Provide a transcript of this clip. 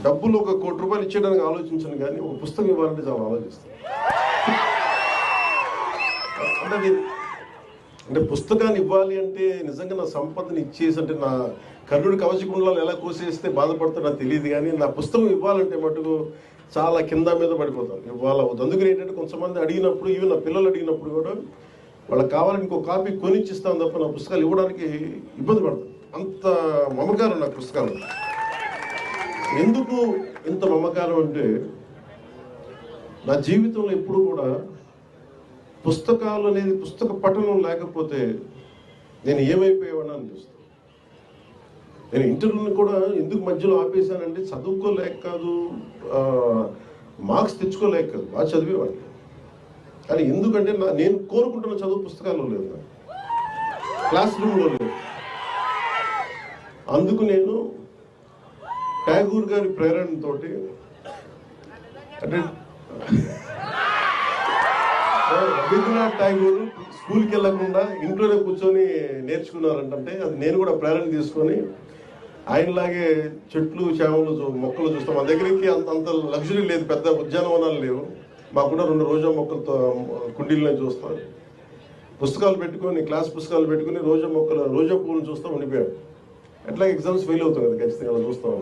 డబ్బులు ఒక ₹1,00,00,000 ఇచ్చేయడానికి ఆలోచించను, కానీ ఒక పుస్తకం ఇవ్వాలంటే చాలా ఆలోచిస్తాను. అంటే పుస్తకాన్ని ఇవ్వాలి అంటే నిజంగా నా సంపదను ఇచ్చేసి, అంటే నా కర్ణుడి కవచకుండలాలు ఎలా కోసేస్తే బాధపడుతుందో నాకు తెలియదు, కానీ నా పుస్తకం ఇవ్వాలంటే మటుకు చాలా కింద మీద పడిపోతాను. ఇవ్వాలి అవుతుంది. అందుకని ఏంటంటే కొంతమంది అడిగినప్పుడు, ఈవెన్ నా పిల్లలు అడిగినప్పుడు కూడా వాళ్ళకి కావాలని ఇంకో కాపీ కొనిచ్చిస్తాను తప్ప నా పుస్తకాలు ఇవ్వడానికి ఇబ్బంది పడతాను. అంత మమకారం నా పుస్తకాలు. ఎందుకు ఇంత మమకారం అంటే, నా జీవితంలో ఎప్పుడు కూడా పుస్తకాలు అనేది, పుస్తక పఠనం లేకపోతే నేను ఏమైపోయేవాడిని అనిపిస్తుంది. నేను ఇంటర్వ్యూని కూడా ఎందుకు మధ్యలో ఆపేశానంటే చదువుకోలేక కాదు, మార్క్స్ తెచ్చుకోలేక కాదు, బాగా చదివేవాడిని. కానీ ఎందుకంటే నేను కోరుకుంటున్న చదువు పుస్తకాల్లో లేదు, క్లాస్ రూమ్లో లేదు. అందుకు నేను ట్యాగూర్ గారి ప్రేరణతోటి, అంటే రవీంద్రనాథ్ ఠాగూర్ స్కూల్కి వెళ్ళకుండా ఇంట్లోనే కూర్చొని నేర్చుకున్నారంటే అది నేను కూడా ప్రేరణ తీసుకొని ఆయనలాగే చెట్లు చేమలు మొక్కలు చూస్తాం. మా దగ్గరికి అంత లగ్జరీ లేదు, పెద్ద ఉద్యానవనాలు లేవు. మాకున్న 2 రోజా మొక్కలతో కుండీలను చూస్తాం. పుస్తకాలు పెట్టుకొని, క్లాస్ పుస్తకాలు పెట్టుకుని రోజా పువ్వులను చూస్తాం ఉండిపోయాడు. ఎట్లా ఎగ్జామ్స్ ఫెయిల్ అవుతాం కదా ఖచ్చితంగా, అలా చూస్తాం.